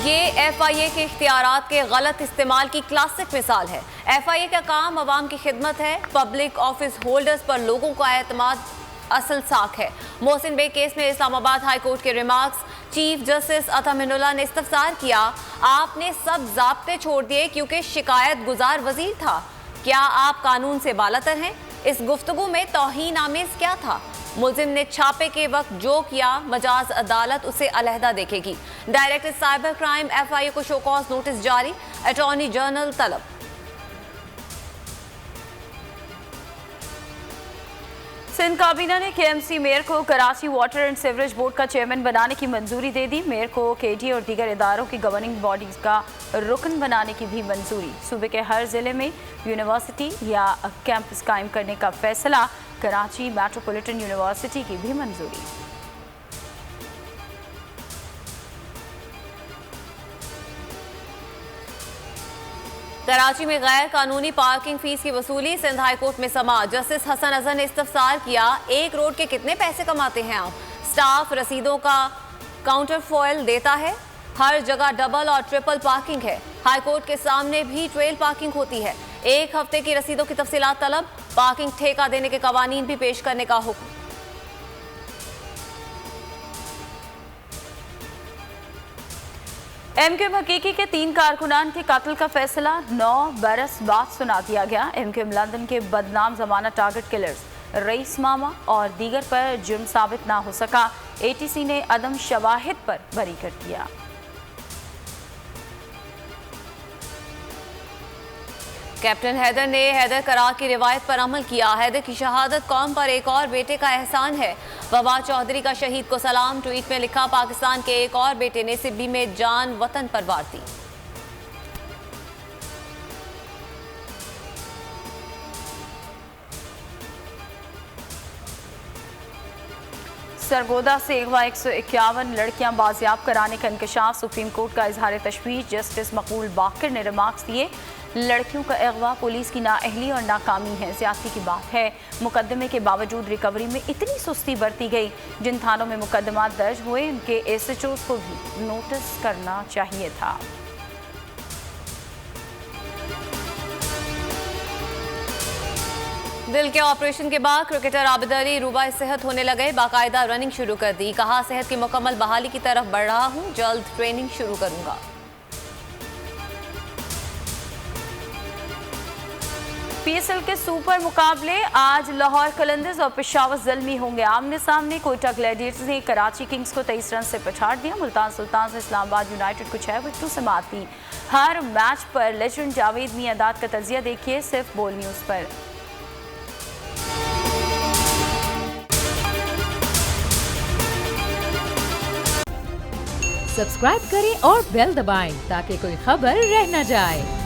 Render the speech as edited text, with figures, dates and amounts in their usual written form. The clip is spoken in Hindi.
ये FIA के इख्तियारात के गलत इस्तेमाल की क्लासिक मिसाल है। FIA का काम अवाम की खिदमत है। पब्लिक ऑफिस होल्डर्स पर लोगों का एतमाद असल साख है। मोहसिन बेग केस में इस्लामाबाद हाई कोर्ट के रिमार्क्स। चीफ जस्टिस अता मिनुल्लाह ने इस्तफसार किया, आपने सब ज़ाब्ते छोड़ दिए क्योंकि शिकायत गुजार वजीर था। क्या आप कानून से बालातर हैं? इस गुफ्तगू में तौहीन आमेज क्या था? मुल्जिम ने छापे के वक्त जो किया, मजाज अदालत उसे अलहदा देखेगी। डायरेक्टर साइबर क्राइम FIA को शोकॉज नोटिस जारी, अटॉर्नी जनरल तलब। सिंध काबीना ने KMC मेयर को Karachi water and sewerage board का चेयरमैन बनाने की मंजूरी दे दी। मेयर को KD और दीगर इदारों की गवर्निंग बॉडीज का रुकन बनाने की भी मंजूरी। सूबे के हर जिले में यूनिवर्सिटी या कैंपस कायम करने का फैसला। कराची मेट्रोपॉलिटन यूनिवर्सिटी की भी मंजूरी। कराची में गैर कानूनी पार्किंग फीस की वसूली। सिंध हाई कोर्ट में समाअत। जस्टिस हसन अजहर ने इस्तफसार किया, एक रोड के कितने पैसे कमाते हैं आप? स्टाफ रसीदों का काउंटर फॉइल देता है। हर जगह डबल और ट्रिपल पार्किंग है। हाई कोर्ट के सामने भी ट्रेल पार्किंग होती है। एक हफ्ते की रसीदों की तफसीलात तलब। पार्किंग ठेका देने के कवानीन भी पेश करने का हुक्म। MKM हकीकी के 3 कारकुनान के कत्ल का फैसला 9 बरस बाद सुना दिया गया। MKM लंदन के बदनाम जमाना टारगेट किलर्स रईस मामा और दीगर पर जुर्म साबित ना हो सका। ATC ने अदम शवाहिद पर बरी कर दिया। कैप्टन हैदर ने हैदर करार की रिवायत पर अमल किया। हैदर की शहादत कौम पर एक और बेटे का एहसान है। वबा चौधरी का शहीद को सलाम। ट्वीट में लिखा, पाकिस्तान के एक और बेटे ने सिब्बी में जान वतन पर वार दी। सरगोदा से अगवा 151 लड़कियां बाजियाब कराने का इंकशाफ। सुप्रीम कोर्ट का इजहार तशवीश। जस्टिस मकबूल बाकर ने रिमार्क्स दिए, लड़कियों का अगवा पुलिस की नाअहली और नाकामी है, ज्यादती की बात है। मुकदमे के बावजूद रिकवरी में इतनी सुस्ती बरती गई। जिन थानों में मुकदमा दर्ज हुए उनके SHOs को भी नोटिस करना चाहिए था। दिल के ऑपरेशन के बाद क्रिकेटर आबिद अली रूबा सेहत होने लगे। बाकायदा रनिंग शुरू कर दी। कहा, सेहत की मुकम्मल बहाली की तरफ बढ़ रहा हूं, जल्द ट्रेनिंग शुरू करूंगा। PSL के सुपर मुकाबले आज लाहौर कलंदर्स और पेशावर ज़ल्मी होंगे आमने सामने। कोयटा ग्लैडिएटर्स ने कराची किंग्स को 23 रन से पछाड़ दिया। मुल्तान सुल्तान से इस्लामाबाद यूनाइटेड को 6 विकेटों से मात दी। हर मैच पर लेजेंड जावेद मियादाद का तजिया देखिए सिर्फ बोल न्यूज़ पर। सब्सक्राइब करें और बेल दबाएं ताकि कोई खबर रह न जाए।